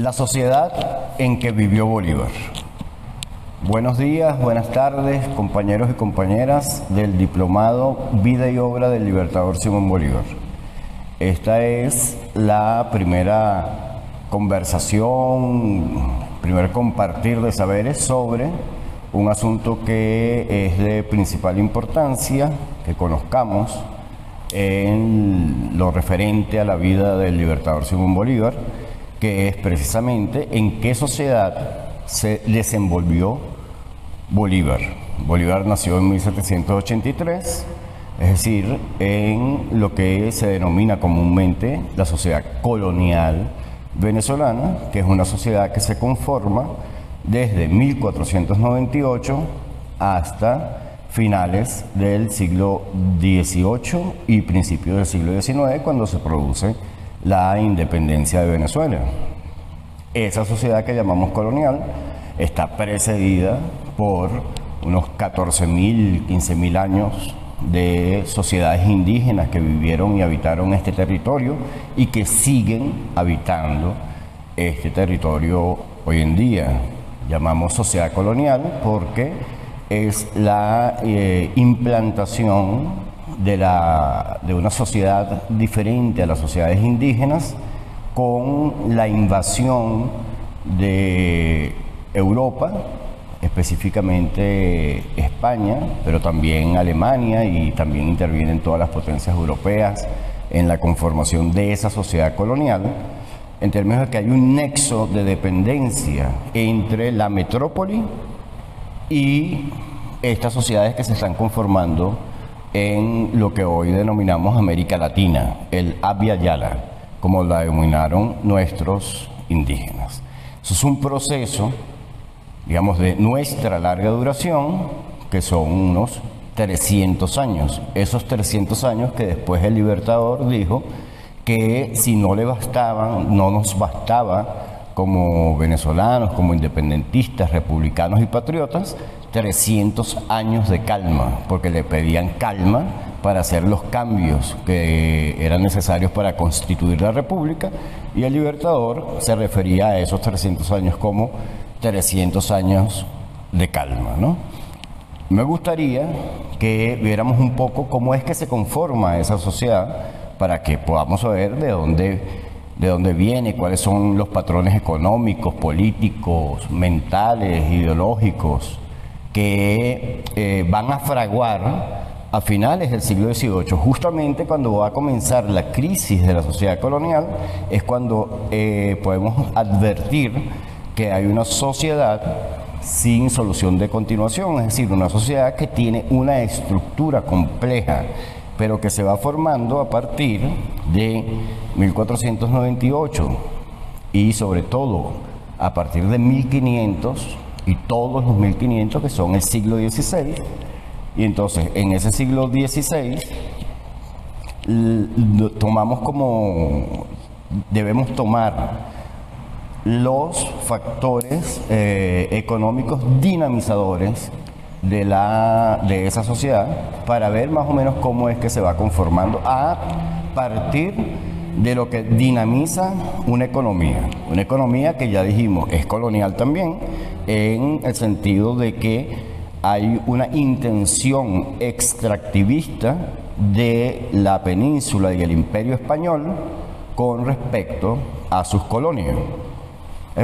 La sociedad en que vivió Bolívar. Buenos días, buenas tardes, compañeros y compañeras del diplomado Vida y Obra del Libertador Simón Bolívar. Esta es la primera conversación, primer compartir de saberes sobre un asunto que es de principal importancia, que conozcamos en lo referente a la vida del Libertador Simón Bolívar, que es precisamente en qué sociedad se desenvolvió Bolívar. Bolívar nació en 1783, es decir, en lo que se denomina comúnmente la sociedad colonial venezolana, que es una sociedad que se conforma desde 1498 hasta finales del siglo XVIII y principios del siglo XIX, cuando se produce la independencia de Venezuela. Esa sociedad que llamamos colonial está precedida por unos 14.000, 15.000 años de sociedades indígenas que vivieron y habitaron este territorio y que siguen habitando este territorio hoy en día. Llamamos sociedad colonial porque es la implantación de una sociedad diferente a las sociedades indígenas, con la invasión de Europa, específicamente España, pero también Alemania, y también intervienen todas las potencias europeas en la conformación de esa sociedad colonial, en términos de que hay un nexo de dependencia entre la metrópoli y estas sociedades que se están conformando en lo que hoy denominamos América Latina, el Abya Yala, como la denominaron nuestros indígenas. Eso es un proceso, digamos, de nuestra larga duración, que son unos 300 años. Esos 300 años que después el Libertador dijo que si no le bastaban, no nos bastaba como venezolanos, como independentistas, republicanos y patriotas, 300 años de calma, porque le pedían calma para hacer los cambios que eran necesarios para constituir la república, y el Libertador se refería a esos 300 años como 300 años de calma, ¿no? Me gustaría que viéramos un poco cómo es que se conforma esa sociedad, para que podamos saber de dónde viene, cuáles son los patrones económicos, políticos, mentales, ideológicos, que van a fraguar a finales del siglo XVIII. Justamente cuando va a comenzar la crisis de la sociedad colonial, es cuando podemos advertir que hay una sociedad sin solución de continuación, es decir, una sociedad que tiene una estructura compleja, pero que se va formando a partir de 1498 y sobre todo a partir de 1500 y todos los 1500 que son el siglo XVI. Y entonces en ese siglo XVI debemos tomar los factores económicos dinamizadores de esa sociedad, para ver más o menos cómo es que se va conformando a partir de lo que dinamiza una economía que ya dijimos es colonial también, en el sentido de que hay una intención extractivista de la península y el imperio español con respecto a sus colonias.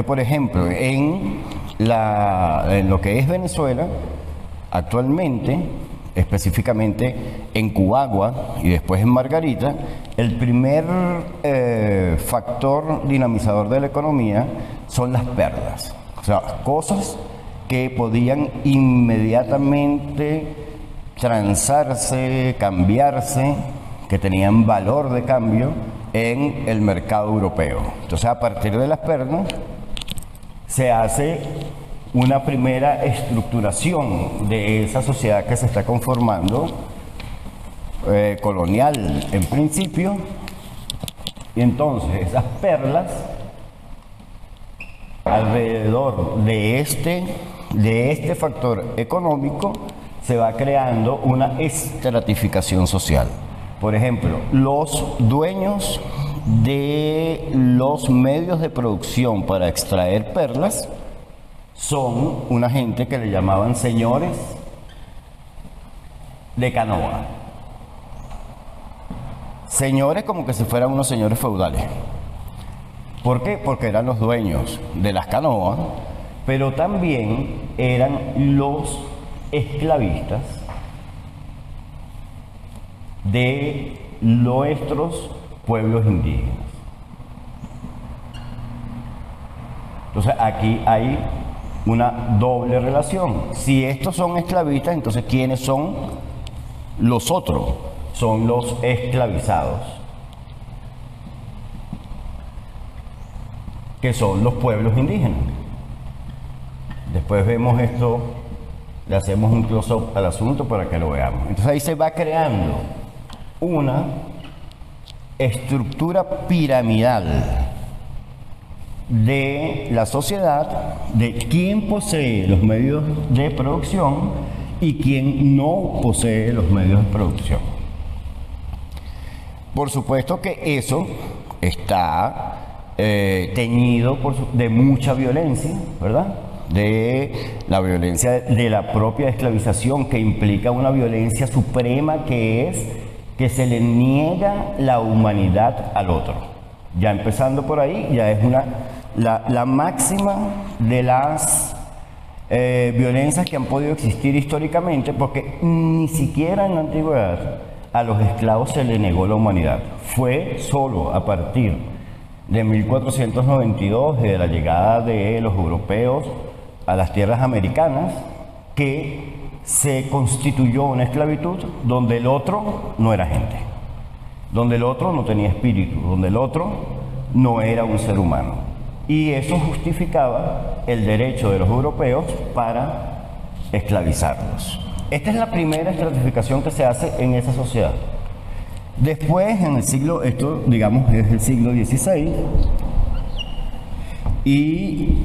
Por ejemplo, en lo que es Venezuela, actualmente, específicamente en Cubagua y después en Margarita, el primer factor dinamizador de la economía son las perlas. O sea, cosas que podían inmediatamente transarse, cambiarse, que tenían valor de cambio en el mercado europeo. Entonces, a partir de las perlas se hace una primera estructuración de esa sociedad que se está conformando, colonial en principio, y entonces esas perlas, alrededor de este factor económico, se va creando una estratificación social. Por ejemplo, los dueños de los medios de producción para extraer perlas son una gente que le llamaban señores de canoa. Señores como que si fueran unos señores feudales. ¿Por qué? Porque eran los dueños de las canoas, pero también eran los esclavistas de nuestros pueblos indígenas. Entonces aquí hay una doble relación. Si estos son esclavistas, entonces ¿quiénes son los otros? Son los esclavizados, que son los pueblos indígenas. Después vemos esto, le hacemos un close-up al asunto para que lo veamos. Entonces ahí se va creando una estructura piramidal de la sociedad, de quién posee los medios de producción y quién no posee los medios de producción. Por supuesto que eso está teñido de mucha violencia, ¿verdad? De la violencia de la propia esclavización, que implica una violencia suprema, que es que se le niega la humanidad al otro. Ya empezando por ahí, ya es la máxima de las violencias que han podido existir históricamente, porque ni siquiera en la antigüedad a los esclavos se le negó la humanidad. Fue solo a partir de 1492, de la llegada de los europeos a las tierras americanas, que se constituyó una esclavitud donde el otro no era gente, donde el otro no tenía espíritu, donde el otro no era un ser humano. Y eso justificaba el derecho de los europeos para esclavizarlos. Esta es la primera estratificación que se hace en esa sociedad. Después, en el siglo, esto digamos es el siglo XVI, y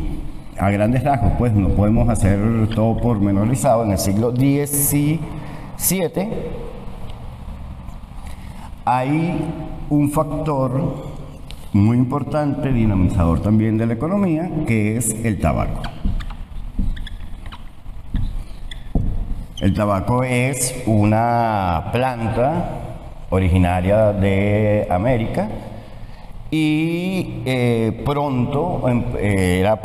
a grandes rasgos, pues no podemos hacer todo pormenorizado. En el siglo XVII hay un factor muy importante, dinamizador también de la economía, que es el tabaco. El tabaco es una planta originaria de América y pronto era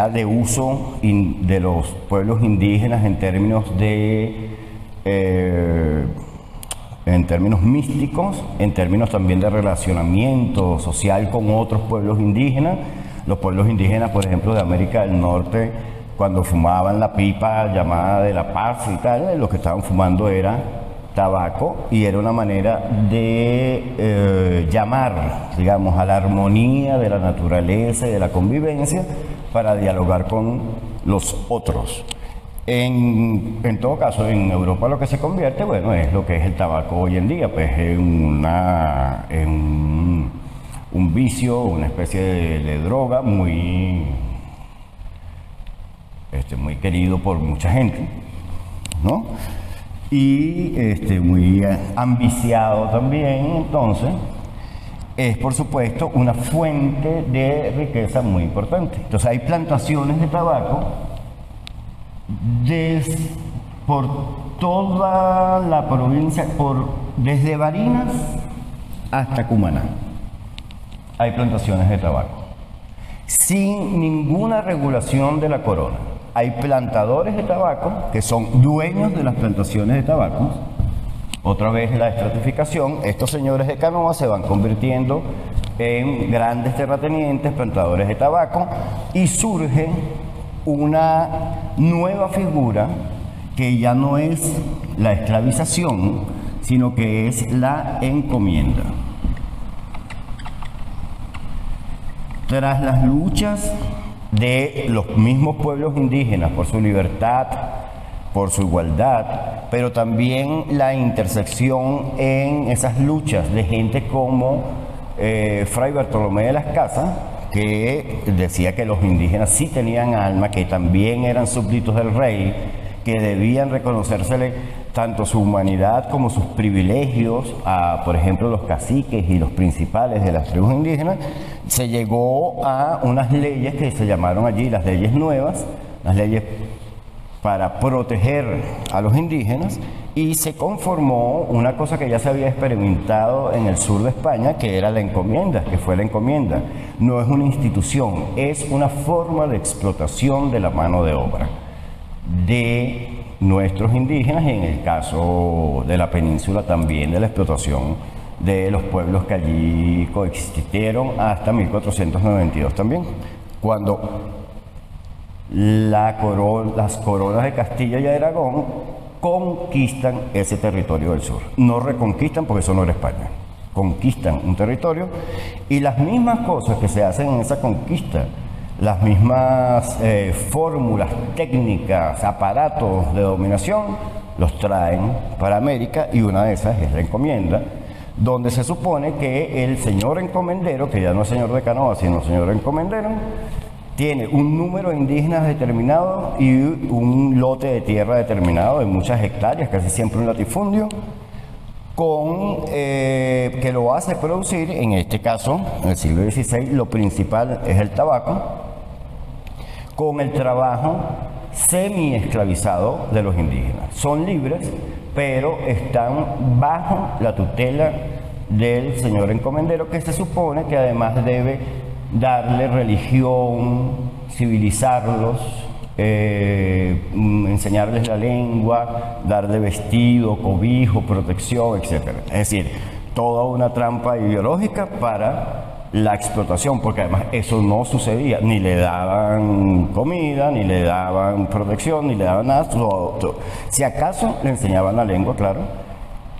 de uso de los pueblos indígenas en términos místicos, en términos también de relacionamiento social con otros pueblos indígenas. Los pueblos indígenas, por ejemplo, de América del Norte, cuando fumaban la pipa llamada de la paz y tal, lo que estaban fumando era tabaco, y era una manera de llamar, digamos, a la armonía de la naturaleza y de la convivencia para dialogar con los otros. En todo caso, en Europa lo que se convierte, bueno, es lo que es el tabaco hoy en día, pues en un vicio, una especie de droga muy querido por mucha gente, ¿no? Y muy ambiciado también. Entonces, es por supuesto una fuente de riqueza muy importante. Entonces hay plantaciones de tabaco por toda la provincia, desde Barinas hasta Cumaná. Hay plantaciones de tabaco, sin ninguna regulación de la corona. Hay plantadores de tabaco que son dueños de las plantaciones de tabaco. Otra vez la estratificación, estos señores de canoa se van convirtiendo en grandes terratenientes, plantadores de tabaco, y surge una nueva figura que ya no es la esclavización, sino que es la encomienda. Tras las luchas de los mismos pueblos indígenas por su libertad, por su igualdad, pero también la intersección en esas luchas de gente como Fray Bartolomé de las Casas, que decía que los indígenas sí tenían alma, que también eran súbditos del rey, que debían reconocérsele tanto su humanidad como sus privilegios a, por ejemplo, los caciques y los principales de las tribus indígenas, se llegó a unas leyes que se llamaron allí las leyes nuevas, las leyes para proteger a los indígenas, y se conformó una cosa que ya se había experimentado en el sur de España, que era la encomienda, que fue la encomienda. No es una institución, es una forma de explotación de la mano de obra de nuestros indígenas, y en el caso de la península también de la explotación de los pueblos que allí coexistieron hasta 1492 también, cuando las coronas de Castilla y Aragón conquistan ese territorio del sur. No reconquistan, porque eso no era España. Conquistan un territorio, y las mismas cosas que se hacen en esa conquista, las mismas fórmulas, técnicas, aparatos de dominación, los traen para América, y una de esas es la encomienda, donde se supone que el señor encomendero, que ya no es señor de canoa, sino señor encomendero, tiene un número de indígenas determinado y un lote de tierra determinado de muchas hectáreas, casi siempre un latifundio, que lo hace producir, en este caso, en el siglo XVI, lo principal es el tabaco, con el trabajo semi-esclavizado de los indígenas. Son libres, pero están bajo la tutela del señor encomendero, que se supone que además debe darle religión, civilizarlos, enseñarles la lengua, darle vestido, cobijo, protección, etc. Es decir, toda una trampa ideológica para la explotación, porque además eso no sucedía, ni le daban comida, ni le daban protección, ni le daban nada, si acaso le enseñaban la lengua, claro,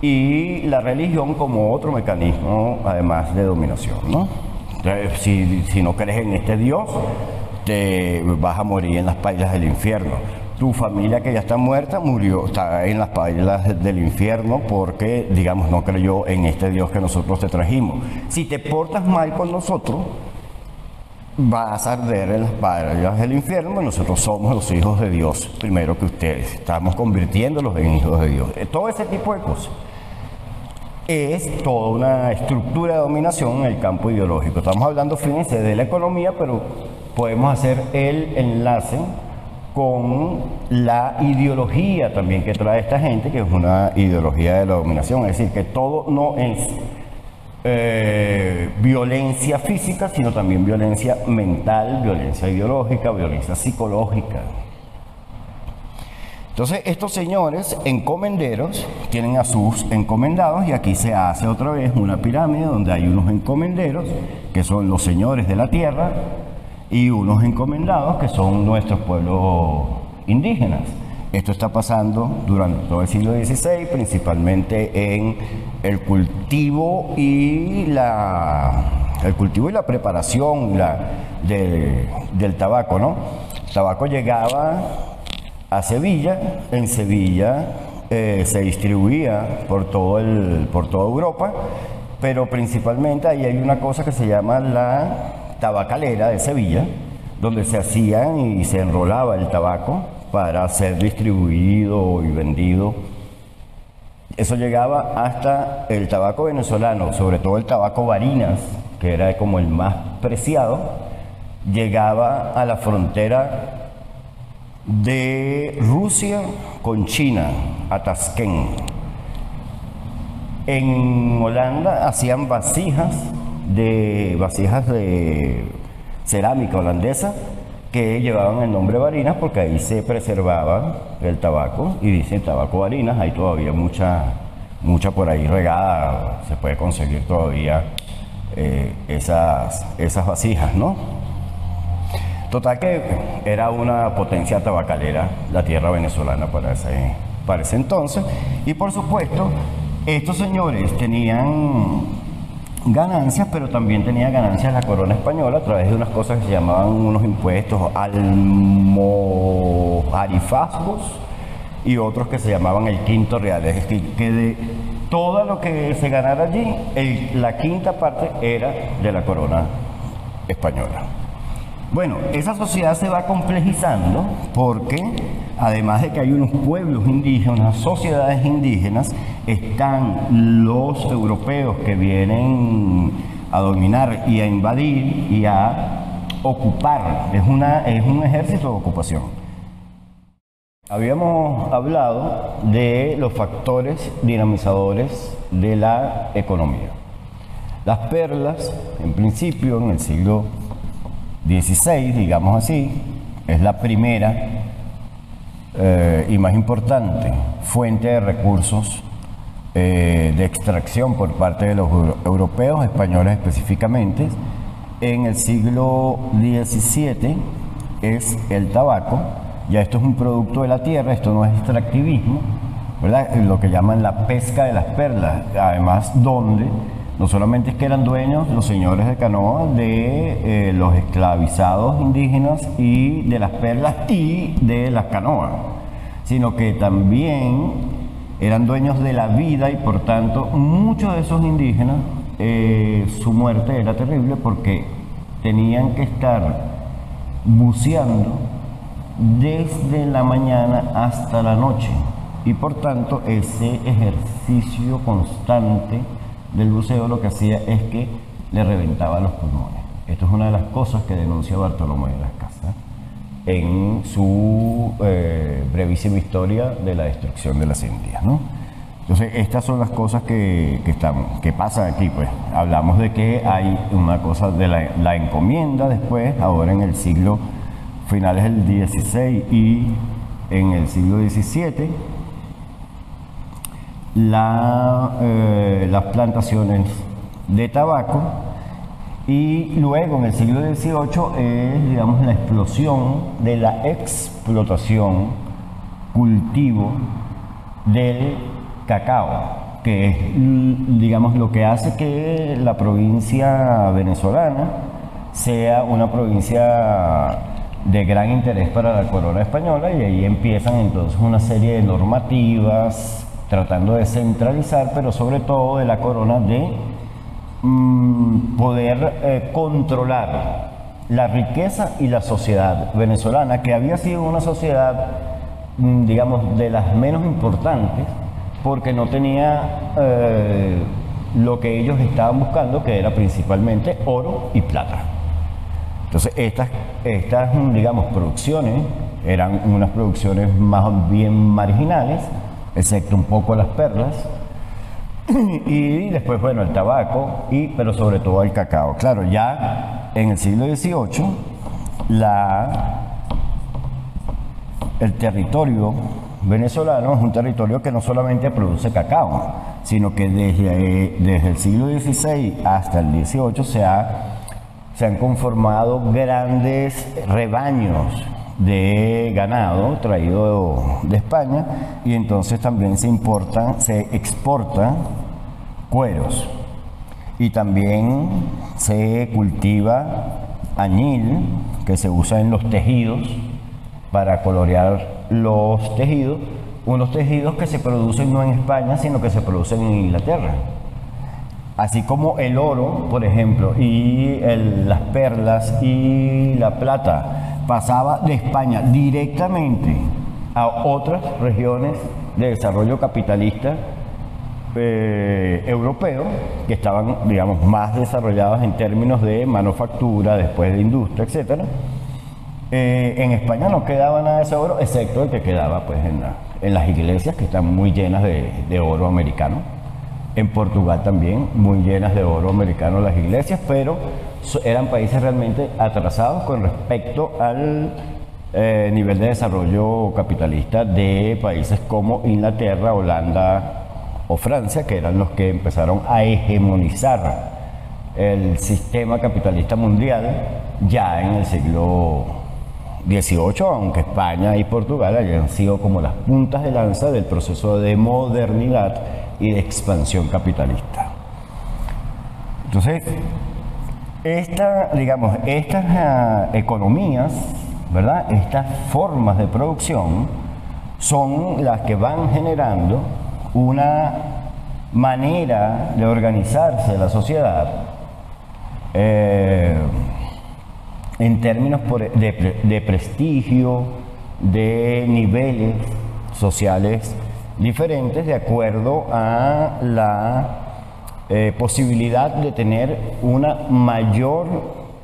y la religión como otro mecanismo además de dominación, ¿no? Si no crees en este Dios, te vas a morir en las pailas del infierno. Tu familia que ya está muerta está en las pailas del infierno porque, digamos, no creyó en este Dios que nosotros te trajimos. Si te portas mal con nosotros, vas a arder en las pailas del infierno, y nosotros somos los hijos de Dios primero que ustedes. Estamos convirtiéndolos en hijos de Dios. Todo ese tipo de cosas es toda una estructura de dominación en el campo ideológico. Estamos hablando, fíjense, de la economía, pero podemos hacer el enlace con la ideología también que trae esta gente, que es una ideología de la dominación. Es decir, que todo no es violencia física, sino también violencia mental, violencia ideológica, violencia psicológica. Entonces, estos señores encomenderos tienen a sus encomendados, y aquí se hace otra vez una pirámide donde hay unos encomenderos, que son los señores de la tierra, y unos encomendados, que son nuestros pueblos indígenas. Esto está pasando durante todo el siglo XVI, principalmente en el cultivo y la preparación del tabaco, ¿no? El tabaco llegaba a Sevilla, en Sevilla se distribuía por toda Europa, pero principalmente ahí hay una cosa que se llama la tabacalera de Sevilla, donde se hacía y se enrolaba el tabaco para ser distribuido y vendido. Eso llegaba hasta el tabaco venezolano, sobre todo el tabaco Barinas, que era como el más preciado, llegaba a la frontera de Rusia con China, a Tashkent. En Holanda hacían vasijas de cerámica holandesa que llevaban el nombre Barinas, porque ahí se preservaba el tabaco, y dicen tabaco Barinas. Hay todavía mucha por ahí regada, se puede conseguir todavía esas vasijas, ¿no? Total que era una potencia tabacalera la tierra venezolana para ese entonces, y por supuesto estos señores tenían ganancias, pero también tenía ganancias la corona española a través de unas cosas que se llamaban unos impuestos almoharifazgos, y otros que se llamaban el quinto real. Es decir, que de todo lo que se ganara allí, la quinta parte era de la corona española. Bueno, esa sociedad se va complejizando porque además de que hay unos pueblos indígenas, unas sociedades indígenas, están los europeos que vienen a dominar y a invadir y a ocupar. Es un ejército de ocupación. Habíamos hablado de los factores dinamizadores de la economía. Las perlas, en principio, en el siglo XVI, digamos así, es la primera y más importante fuente de recursos de extracción por parte de los europeos, españoles específicamente. En el siglo XVII es el tabaco. Ya esto es un producto de la tierra, esto no es extractivismo, ¿verdad? Lo que llaman la pesca de las perlas, además donde no solamente es que eran dueños los señores de canoa de los esclavizados indígenas y de las perlas y de las canoas, sino que también eran dueños de la vida y por tanto muchos de esos indígenas su muerte era terrible porque tenían que estar buceando desde la mañana hasta la noche y por tanto ese ejercicio constante del buceo lo que hacía es que le reventaba los pulmones. Esto es una de las cosas que denuncia Bartolomé de las Casas en su brevísima historia de la destrucción de las Indias, ¿no? Entonces, estas son las cosas que pasan aquí, pues. Hablamos de que hay una cosa de la encomienda después, ahora en el siglo finales del XVI y en el siglo XVII, las plantaciones de tabaco, y luego en el siglo XVIII es, digamos, la explosión de la explotación, cultivo del cacao, que es, digamos, lo que hace que la provincia venezolana sea una provincia de gran interés para la corona española, y ahí empiezan entonces una serie de normativas tratando de centralizar, pero sobre todo de la corona de poder controlar la riqueza y la sociedad venezolana, que había sido una sociedad, digamos, de las menos importantes, porque no tenía lo que ellos estaban buscando, que era principalmente oro y plata. Entonces estas, digamos, producciones eran unas producciones más bien marginales, excepto un poco las perlas, y después, bueno, el tabaco, pero sobre todo el cacao. Claro, ya en el siglo XVIII, el territorio venezolano es un territorio que no solamente produce cacao, sino que desde el siglo XVI hasta el XVIII se han conformado grandes rebaños de ganado traído de España, y entonces también se exportan cueros, y también se cultiva añil, que se usa en los tejidos para colorear los tejidos, unos tejidos que se producen no en España, sino que se producen en Inglaterra. Así como el oro, por ejemplo, y las perlas y la plata pasaba de España directamente a otras regiones de desarrollo capitalista europeo, que estaban, digamos, más desarrolladas en términos de manufactura, después de industria, etc. En España no quedaba nada de ese oro, excepto el que quedaba, pues, en las iglesias, que están muy llenas de oro americano. En Portugal también, muy llenas de oro americano las iglesias, pero eran países realmente atrasados con respecto al nivel de desarrollo capitalista de países como Inglaterra, Holanda o Francia, que eran los que empezaron a hegemonizar el sistema capitalista mundial ya en el siglo XVIII, aunque España y Portugal hayan sido como las puntas de lanza del proceso de modernidad y de expansión capitalista. Entonces, estas economías, ¿verdad? Estas formas de producción son las que van generando una manera de organizarse la sociedad en términos de prestigio, de niveles sociales diferentes, de acuerdo a la posibilidad de tener una mayor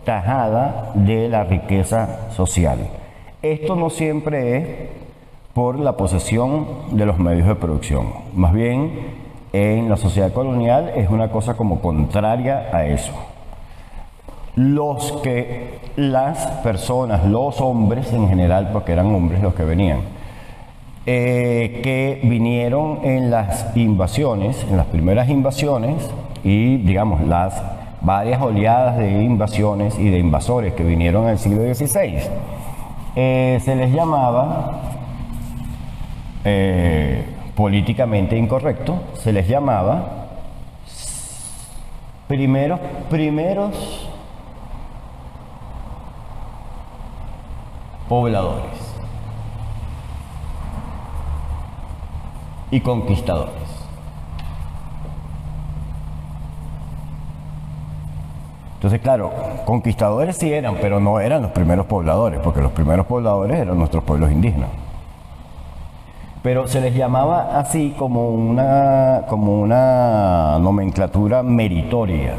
tajada de la riqueza social. Esto no siempre es por la posesión de los medios de producción, más bien en la sociedad colonial es una cosa como contraria a eso. Las personas, los hombres en general, porque eran hombres los que venían, que vinieron en las invasiones, en las primeras invasiones y digamos las varias oleadas de invasiones y de invasores que vinieron en el siglo XVI, se les llamaba, políticamente incorrecto, se les llamaba primeros pobladores y conquistadores. Entonces, claro, conquistadores sí eran, pero no eran los primeros pobladores, porque los primeros pobladores eran nuestros pueblos indígenas. Pero se les llamaba así como una nomenclatura meritoria.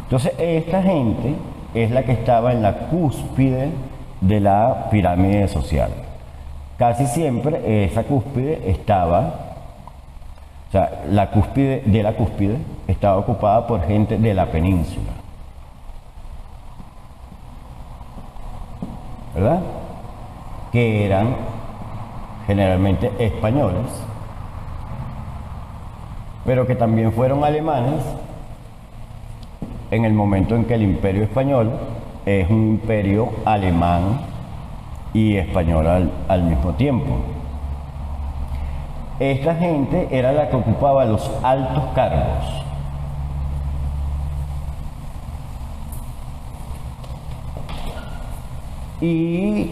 Entonces, esta gente es la que estaba en la cúspide de la pirámide social. Casi siempre esa cúspide estaba, o sea, la cúspide de la cúspide estaba ocupada por gente de la península, ¿verdad? Que eran generalmente españoles, pero que también fueron alemanes en el momento en que el Imperio Español es un imperio alemán y español al mismo tiempo. Esta gente era la que ocupaba los altos cargos. Y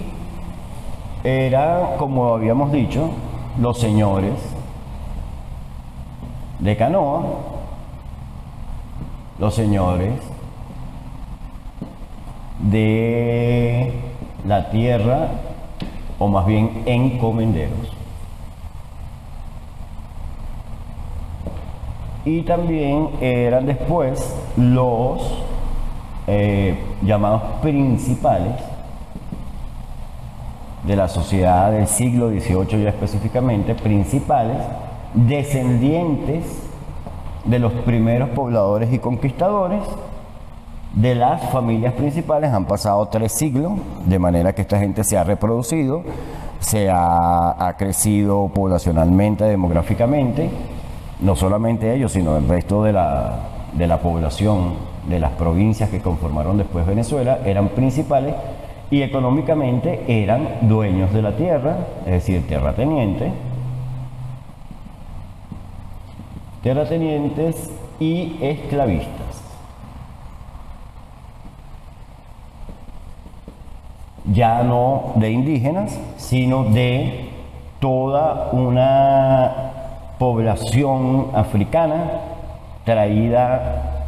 era, como habíamos dicho, los señores de canoa, los señores de la tierra, o más bien encomenderos. Y también eran después los llamados principales de la sociedad del siglo XVIII, ya específicamente, principales, descendientes de los primeros pobladores y conquistadores de las familias principales. Han pasado 3 siglos, de manera que esta gente se ha reproducido, ha crecido poblacionalmente, demográficamente, no solamente ellos, sino el resto de la población de las provincias que conformaron después Venezuela, eran principales y económicamente eran dueños de la tierra, es decir, terratenientes y esclavistas. Ya no de indígenas, sino de toda una población africana traída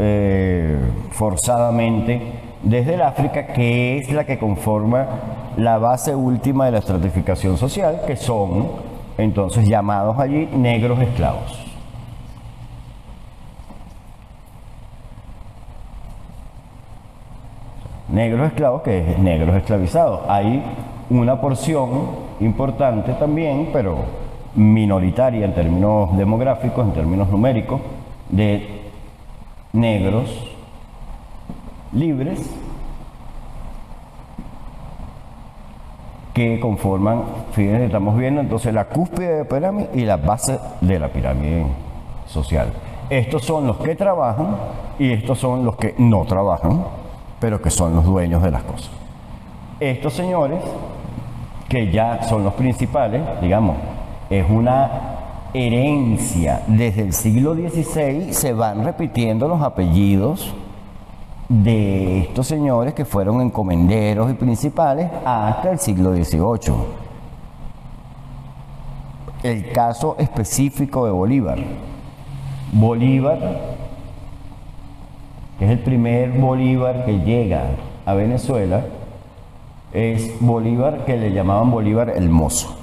forzadamente desde el África, que es la que conforma la base última de la estratificación social, que son entonces llamados allí negros esclavos. Negros esclavos, que es negros esclavizados. Hay una porción importante también, pero minoritaria en términos demográficos, en términos numéricos, de negros libres que conforman, fíjense, estamos viendo entonces la cúspide de la pirámide y la base de la pirámide social. Estos son los que trabajan y estos son los que no trabajan, pero que son los dueños de las cosas. Estos señores, que ya son los principales, digamos, es una herencia. Desde el siglo XVI se van repitiendo los apellidos de estos señores que fueron encomenderos y principales hasta el siglo XVIII. El caso específico de Bolívar. Bolívar, que es el primer Bolívar que llega a Venezuela, es Bolívar, que le llamaban Bolívar el Mozo.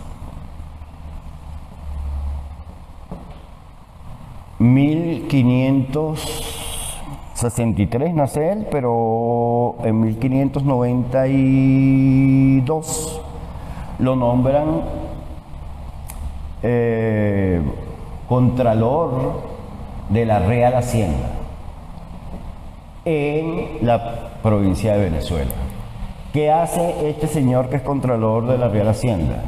1563 nace él, pero en 1592 lo nombran Contralor de la Real Hacienda en la provincia de Venezuela. ¿Qué hace este señor que es Contralor de la Real Hacienda?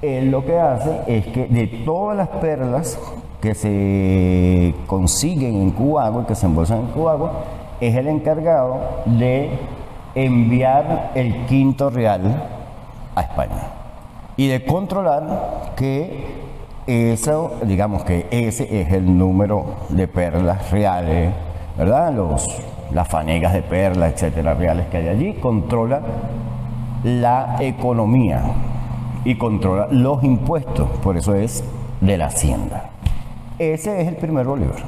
Él lo que hace es que de todas las perlas que se consiguen en Cubagua, que se embolsan en Cubagua, es el encargado de enviar el quinto real a España y de controlar que eso, digamos que ese es el número de perlas reales, ¿verdad? Las fanegas de perlas, etcétera, reales que hay allí, controla la economía y controla los impuestos, por eso es de la Hacienda. Ese es el primer Bolívar.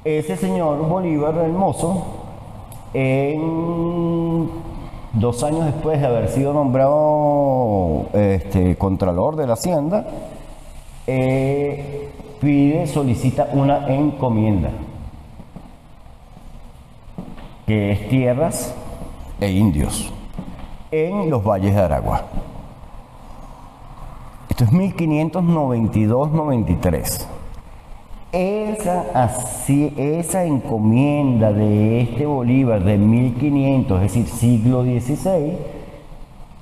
Ese señor Bolívar el Mozo, en 2 años después de haber sido nombrado Contralor de la Hacienda, solicita una encomienda, que es tierras e indios en los valles de Aragua. Esto es 1592-93. Esa encomienda de este Bolívar de 1500, es decir, siglo XVI,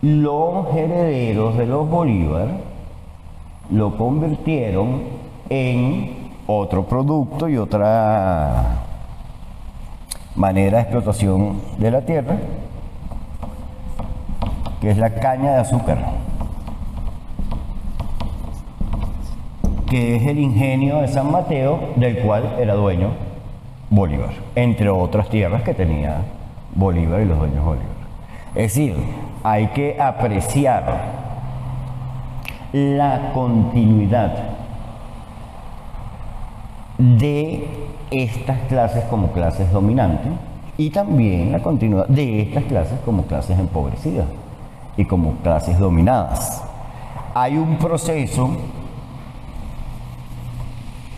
los herederos de los Bolívar lo convirtieron en otro producto y otra manera de explotación de la tierra, que es la caña de azúcar, que es el ingenio de San Mateo, del cual era dueño Bolívar, entre otras tierras que tenía Bolívar y los dueños Bolívar. Es decir, hay que apreciar la continuidad de estas clases como clases dominantes y también la continuidad de estas clases como clases empobrecidas y como clases dominadas. Hay un proceso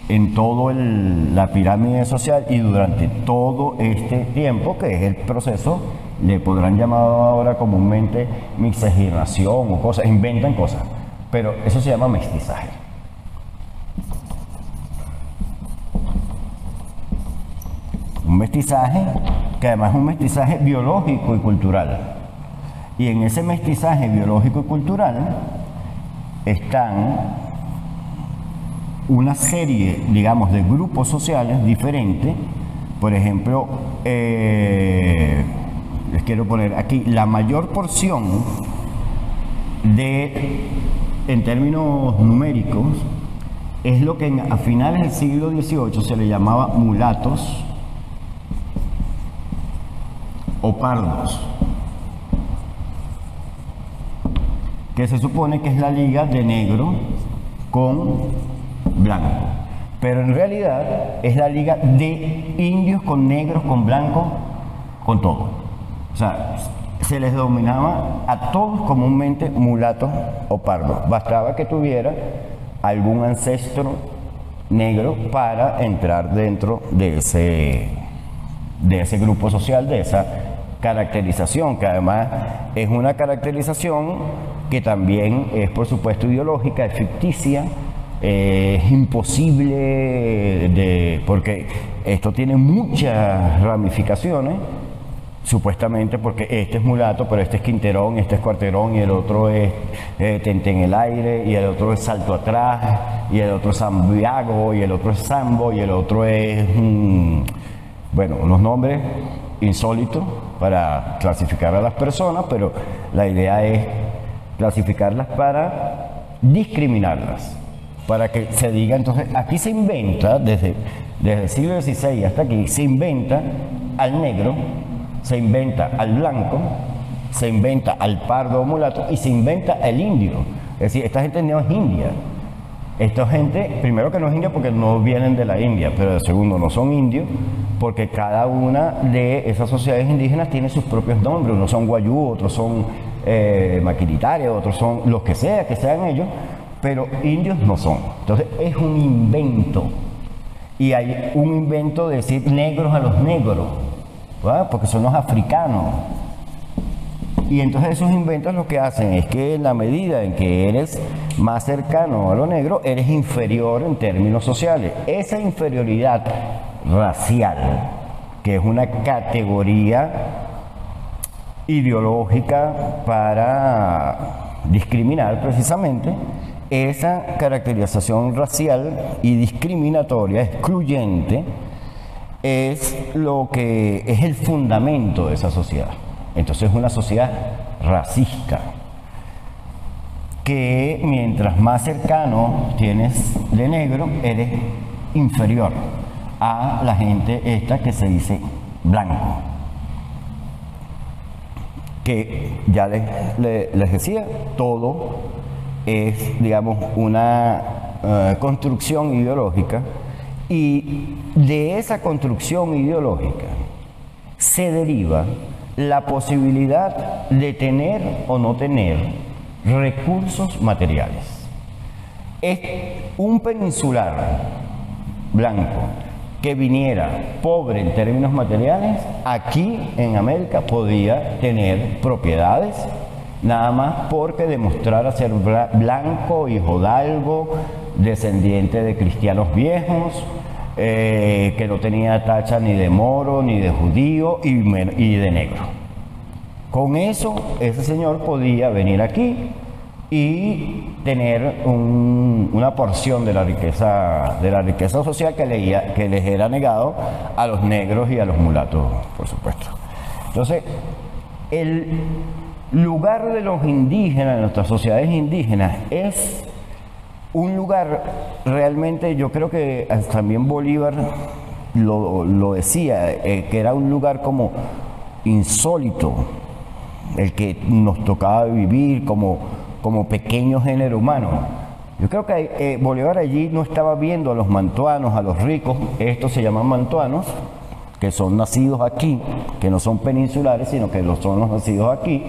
en toda la pirámide social y durante todo este tiempo, que es el proceso, le podrán llamar ahora comúnmente miscigenación o cosas, inventan cosas, pero eso se llama mestizaje. Un mestizaje que además es un mestizaje biológico y cultural. Y en ese mestizaje biológico y cultural están una serie, digamos, de grupos sociales diferentes. Por ejemplo, les quiero poner aquí la mayor porción en términos numéricos, es lo que a finales del siglo XVIII se le llamaba mulatos o pardos, que se supone que es la liga de negro con blanco, pero en realidad es la liga de indios con negros, con blanco, con todo. O sea, se les denominaba a todos comúnmente mulatos o pardos. Bastaba que tuviera algún ancestro negro para entrar dentro de ese grupo social, de esa caracterización, que además es una caracterización que también es, por supuesto, ideológica, es ficticia. Es imposible porque esto tiene muchas ramificaciones, supuestamente, porque este es mulato, pero este es quinterón, este es cuarterón, y el otro es tente en el aire, y el otro es salto atrás, y el otro es zambiago, y el otro es sambo, y el otro es bueno, unos nombres insólitos para clasificar a las personas, pero la idea es clasificarlas para discriminarlas, para que se diga. Entonces aquí se inventa, desde el siglo XVI hasta aquí, se inventa al negro, se inventa al blanco, se inventa al pardo o mulato y se inventa al indio. Es decir, esta gente no es india, Esta gente, primero que no es india porque no vienen de la India, pero segundo, no son indios porque cada una de esas sociedades indígenas tiene sus propios nombres. Unos son guayú, otros son maquiritarios, otros son los que sean ellos, pero indios no son. Entonces es un invento. Y hay un invento de decir negros a los negros, ¿verdad? Porque son los africanos. Y entonces esos inventos lo que hacen es que en la medida en que eres más cercano a lo negro, eres inferior en términos sociales. Esa inferioridad racial, que es una categoría ideológica para discriminar precisamente, esa caracterización racial y discriminatoria, excluyente, es lo que es el fundamento de esa sociedad. Entonces es una sociedad racista, que mientras más cercano tienes de negro, eres inferior a la gente esta que se dice blanco. Que ya les decía, todo es, digamos, una construcción ideológica, y de esa construcción ideológica se deriva la posibilidad de tener o no tener recursos materiales. Es un peninsular blanco que viniera pobre en términos materiales, aquí en América podía tener propiedades, nada más porque demostrara ser blanco, hijo de algo, descendiente de cristianos viejos, que no tenía tacha ni de moro, ni de judío y de negro. Con eso, ese señor podía venir aquí y tener una porción de la riqueza social que les era negado a los negros y a los mulatos, por supuesto. Entonces, el lugar de los indígenas, de nuestras sociedades indígenas, es un lugar realmente, yo creo que también Bolívar lo decía, que era un lugar como insólito, el que nos tocaba vivir como pequeño género humano. Yo creo que Bolívar allí no estaba viendo a los mantuanos, a los ricos, estos se llaman mantuanos, que son nacidos aquí, que no son peninsulares, sino que son los nacidos aquí.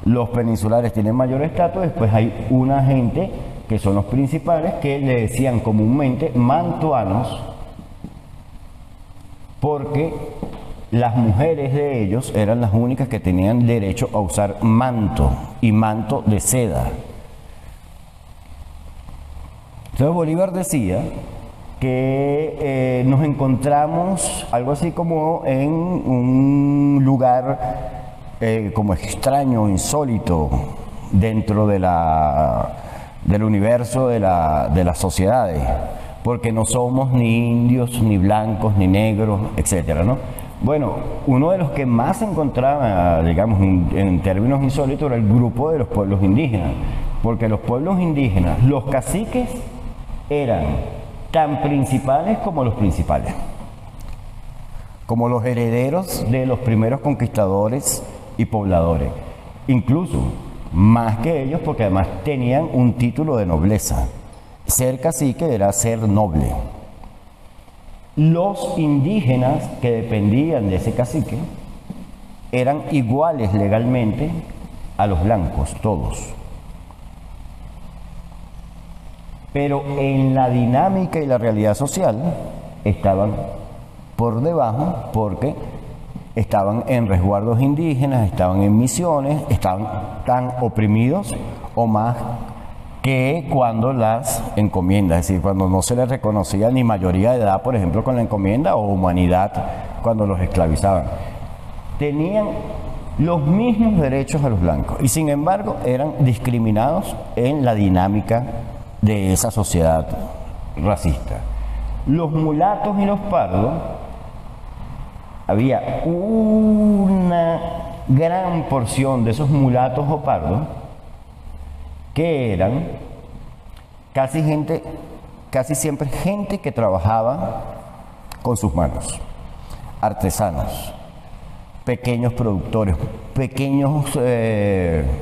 Los peninsulares tienen mayor estatus, después hay una gente que son los principales, que le decían comúnmente mantuanos, porque las mujeres de ellos eran las únicas que tenían derecho a usar manto, y manto de seda. Entonces Bolívar decía que nos encontramos algo así como en un lugar como extraño, insólito, dentro del universo de las sociedades, porque no somos ni indios, ni blancos, ni negros, etcétera, ¿no? Bueno, uno de los que más se encontraba, digamos, en términos insólitos, era el grupo de los pueblos indígenas, porque los pueblos indígenas, los caciques, eran tan principales como los principales, como los herederos de los primeros conquistadores y pobladores, incluso más que ellos, porque además tenían un título de nobleza. Ser cacique era ser noble. Los indígenas que dependían de ese cacique eran iguales legalmente a los blancos, todos. Pero en la dinámica y la realidad social estaban por debajo, porque estaban en resguardos indígenas, estaban en misiones, estaban tan oprimidos o más que cuando las encomiendas, es decir, cuando no se les reconocía ni mayoría de edad, por ejemplo, con la encomienda, o humanidad cuando los esclavizaban. Tenían los mismos derechos a los blancos y sin embargo eran discriminados en la dinámica de esa sociedad racista. Los mulatos y los pardos, había una gran porción de esos mulatos o pardos que eran casi siempre gente que trabajaba con sus manos, artesanos, pequeños productores, pequeños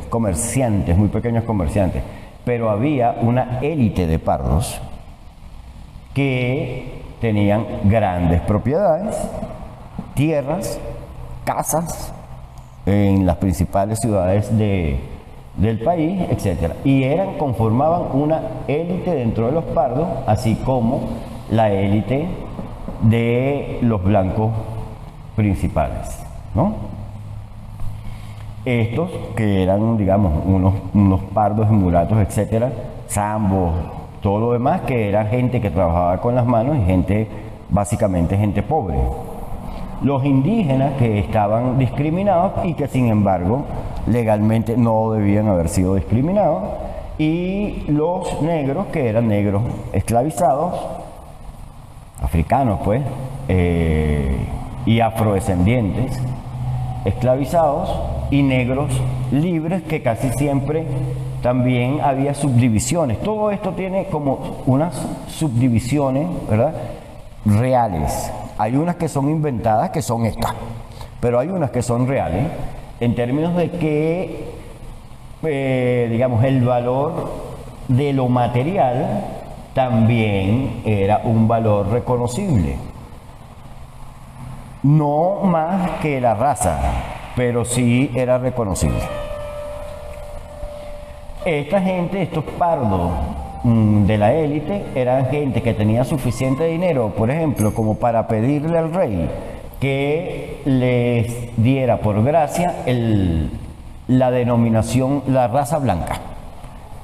comerciantes, muy pequeños comerciantes, pero había una élite de pardos que tenían grandes propiedades, tierras, casas en las principales ciudades del país, etc. Y conformaban una élite dentro de los pardos, así como la élite de los blancos principales, ¿no? Estos que eran, digamos, unos pardos y mulatos, etcétera, zambos, todo lo demás, que era gente que trabajaba con las manos y gente, básicamente gente pobre. Los indígenas, que estaban discriminados y que sin embargo legalmente no debían haber sido discriminados, y los negros, que eran negros esclavizados, africanos pues, y afrodescendientes esclavizados, y negros libres, que casi siempre también había subdivisiones. Todo esto tiene como unas subdivisiones, ¿verdad?, reales. Hay unas que son inventadas, que son estas, pero hay unas que son reales, en términos de que, digamos, el valor de lo material también era un valor reconocible. No más que la raza, pero sí era reconocible. Esta gente, estos pardos de la élite, eran gente que tenía suficiente dinero, por ejemplo, como para pedirle al rey que les diera por gracia la denominación, la raza blanca,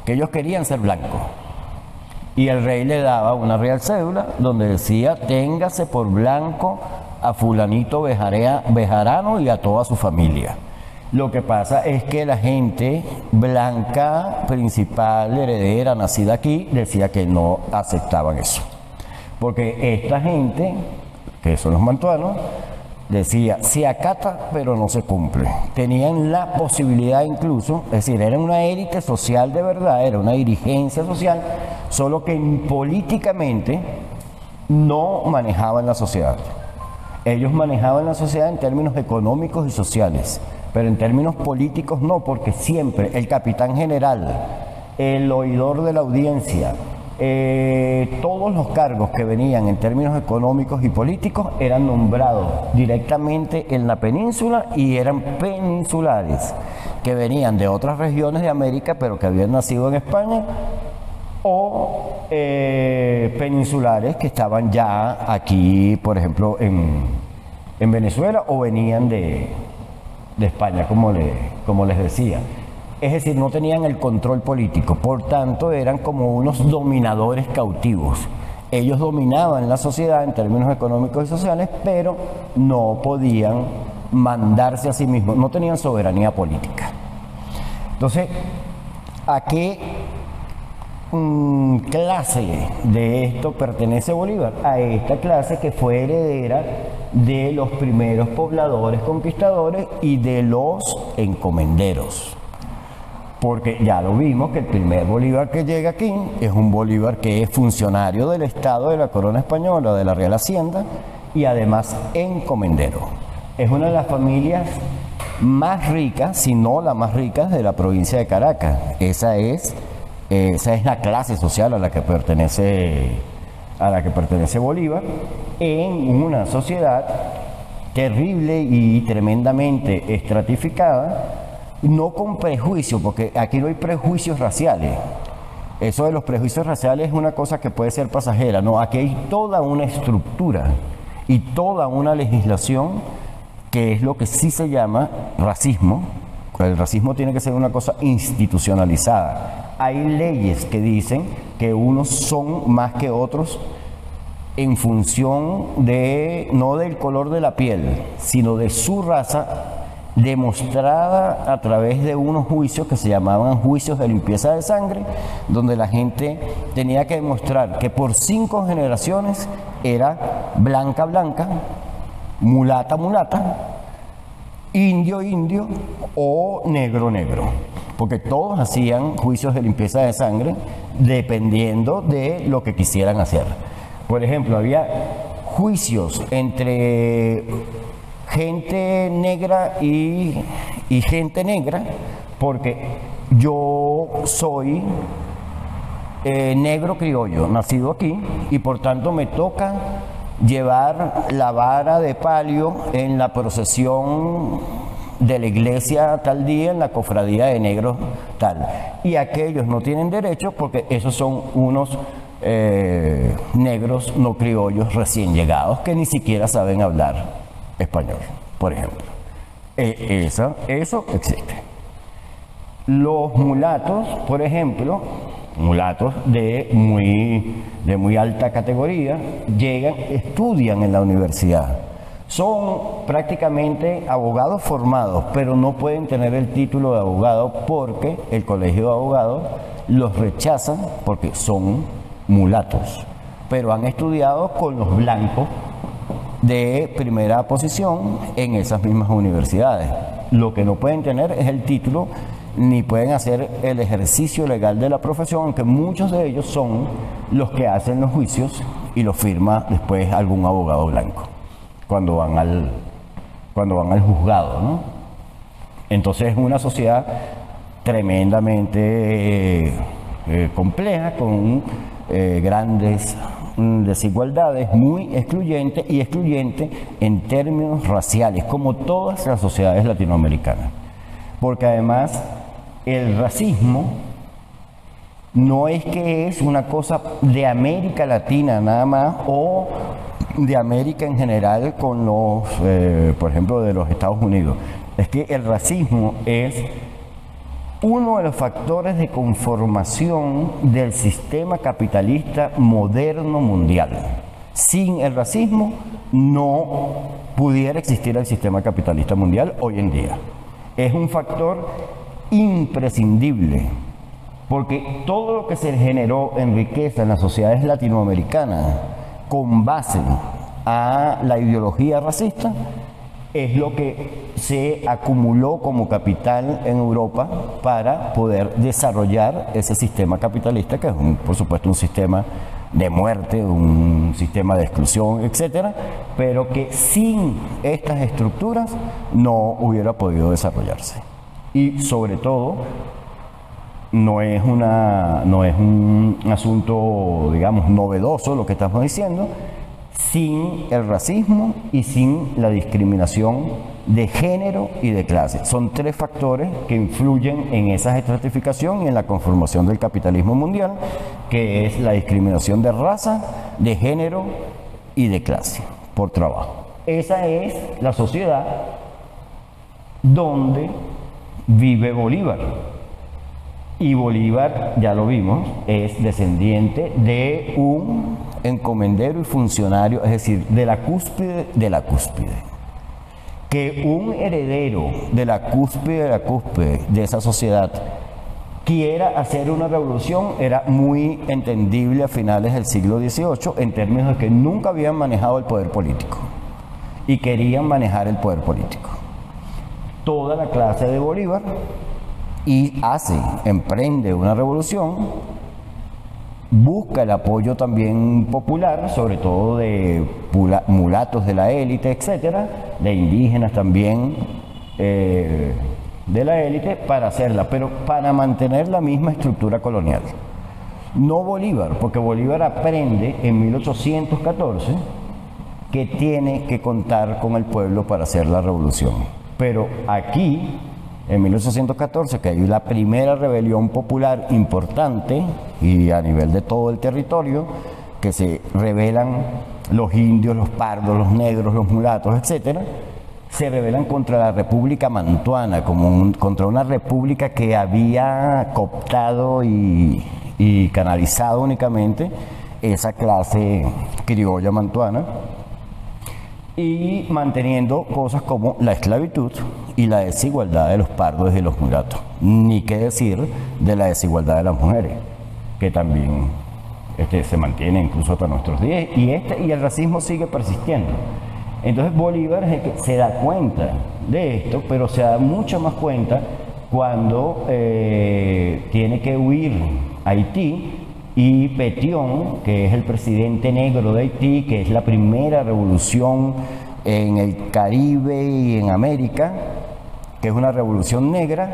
que ellos querían ser blancos. Y el rey le daba una real cédula donde decía: téngase por blanco a fulanito bejarano y a toda su familia. Lo que pasa es que la gente blanca, principal, heredera, nacida aquí, decía que no aceptaban eso. Porque esta gente, que son los mantuanos, decía: se acata pero no se cumple. Tenían la posibilidad incluso, es decir, era una élite social de verdad, era una dirigencia social, solo que políticamente no manejaban la sociedad. Ellos manejaban la sociedad en términos económicos y sociales, pero en términos políticos no, porque siempre el capitán general, el oidor de la audiencia, todos los cargos que venían en términos económicos y políticos eran nombrados directamente en la península, y eran peninsulares, que venían de otras regiones de América pero que habían nacido en España, o peninsulares que estaban ya aquí, por ejemplo, en Venezuela, o venían de España, como les decía. Es decir, no tenían el control político, por tanto eran como unos dominadores cautivos. Ellos dominaban la sociedad en términos económicos y sociales, pero no podían mandarse a sí mismos, no tenían soberanía política. Entonces, ¿a qué clase de esto pertenece Bolívar? A esta clase que fue heredera de los primeros pobladores conquistadores y de los encomenderos. Porque ya lo vimos que el primer Bolívar que llega aquí es un Bolívar que es funcionario del Estado, de la Corona Española, de la Real Hacienda, y además encomendero. Es una de las familias más ricas, si no la más rica, de la provincia de Caracas. Esa es la clase social a la que pertenece Bolívar, en una sociedad terrible y tremendamente estratificada, no con prejuicio, porque aquí no hay prejuicios raciales. Eso de los prejuicios raciales es una cosa que puede ser pasajera. No, aquí hay toda una estructura y toda una legislación que es lo que sí se llama racismo. El racismo tiene que ser una cosa institucionalizada. Hay leyes que dicen que unos son más que otros en función no del color de la piel, sino de su raza, demostrada a través de unos juicios que se llamaban juicios de limpieza de sangre, donde la gente tenía que demostrar que por 5 generaciones era blanca, mulata, indio o negro, porque todos hacían juicios de limpieza de sangre dependiendo de lo que quisieran hacer. Por ejemplo, había juicios entre gente negra y gente negra, porque yo soy negro criollo, nacido aquí, y por tanto me toca llevar la vara de palio en la procesión de la iglesia tal día, en la cofradía de negros tal. Y aquellos no tienen derecho porque esos son unos negros no criollos recién llegados que ni siquiera saben hablar español, por ejemplo. Eso existe. Los mulatos, por ejemplo, mulatos de muy alta categoría, llegan, estudian en la universidad. Son prácticamente abogados formados, pero no pueden tener el título de abogado porque el colegio de abogados los rechaza porque son mulatos, pero han estudiado con los blancos de primera posición en esas mismas universidades. Lo que no pueden tener es el título ni pueden hacer el ejercicio legal de la profesión, aunque muchos de ellos son los que hacen los juicios y los firma después algún abogado blanco cuando van al juzgado, ¿no? Entonces es una sociedad tremendamente compleja, con grandes desigualdades, muy excluyente y excluyente en términos raciales, como todas las sociedades latinoamericanas. Porque además el racismo no es que es una cosa de América Latina nada más o de América en general con los, por ejemplo, de los Estados Unidos. Es que el racismo es uno de los factores de conformación del sistema capitalista moderno mundial. Sin el racismo no pudiera existir el sistema capitalista mundial hoy en día. Es un factor imprescindible, porque todo lo que se generó en riqueza en las sociedades latinoamericanas con base a la ideología racista es lo que se acumuló como capital en Europa para poder desarrollar ese sistema capitalista, que es por supuesto un sistema de muerte, un sistema de exclusión, etcétera, pero que sin estas estructuras no hubiera podido desarrollarse. Y sobre todo no es un asunto, digamos, novedoso lo que estamos diciendo, sin el racismo y sin la discriminación de género y de clase. Son tres factores que influyen en esa estratificación y en la conformación del capitalismo mundial, que es la discriminación de raza, de género y de clase por trabajo. Esa es la sociedad donde vive Bolívar. Y Bolívar, ya lo vimos, es descendiente de un encomendero y funcionario, es decir, de la cúspide de la cúspide. Que un heredero de la cúspide de esa sociedad quiera hacer una revolución era muy entendible a finales del siglo XVIII, en términos de que nunca habían manejado el poder político y querían manejar el poder político. Toda la clase de Bolívar emprende una revolución, busca el apoyo también popular, sobre todo de mulatos de la élite, etcétera, de indígenas también de la élite, para hacerla, pero para mantener la misma estructura colonial. No Bolívar, porque Bolívar aprende en 1814 que tiene que contar con el pueblo para hacer la revolución. Pero aquí, en 1814, que hay la primera rebelión popular importante y a nivel de todo el territorio, que se rebelan los indios, los pardos, los negros, los mulatos, etcétera, se rebelan contra la República Mantuana, contra una república que había cooptado y canalizado únicamente esa clase criolla mantuana, y manteniendo cosas como la esclavitud y la desigualdad de los pardos y de los mulatos. Ni qué decir de la desigualdad de las mujeres, que también se mantiene incluso hasta nuestros días, y el racismo sigue persistiendo. Entonces Bolívar es el que se da cuenta de esto, pero se da mucho más cuenta cuando tiene que huir a Haití, y Pétion, que es el presidente negro de Haití, que es la primera revolución en el Caribe y en América, que es una revolución negra,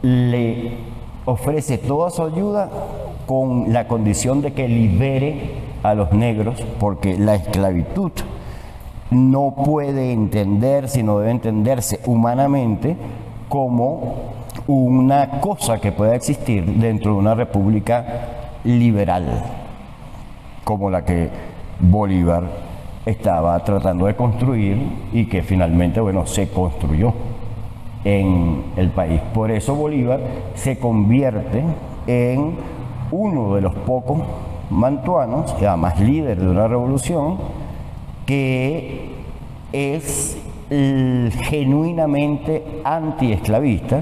le ofrece toda su ayuda con la condición de que libere a los negros, porque la esclavitud no puede entenderse, no debe entenderse humanamente como una cosa que pueda existir dentro de una república liberal, como la que Bolívar estaba tratando de construir y que finalmente, bueno, se construyó en el país. Por eso Bolívar se convierte en uno de los pocos mantuanos, y además líder de una revolución, que es genuinamente antiesclavista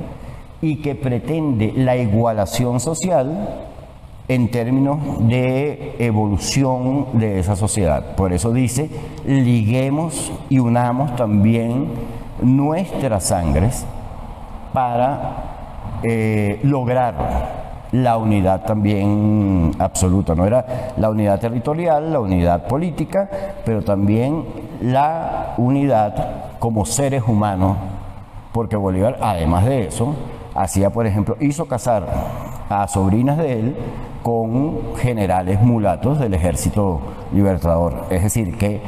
y que pretende la igualación social en términos de evolución de esa sociedad. Por eso dice, liguemos y unamos también nuestras sangres para lograr la unidad también absoluta. No era la unidad territorial, la unidad política, pero también la unidad como seres humanos, porque Bolívar, además de eso, hacía, por ejemplo, hizo casar a sobrinas de él con generales mulatos del Ejército Libertador. Es decir, que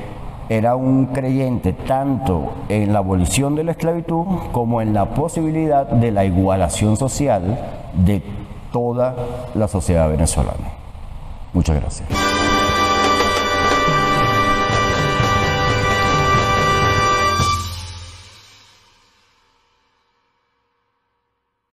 era un creyente tanto en la abolición de la esclavitud como en la posibilidad de la igualación social de toda la sociedad venezolana. Muchas gracias.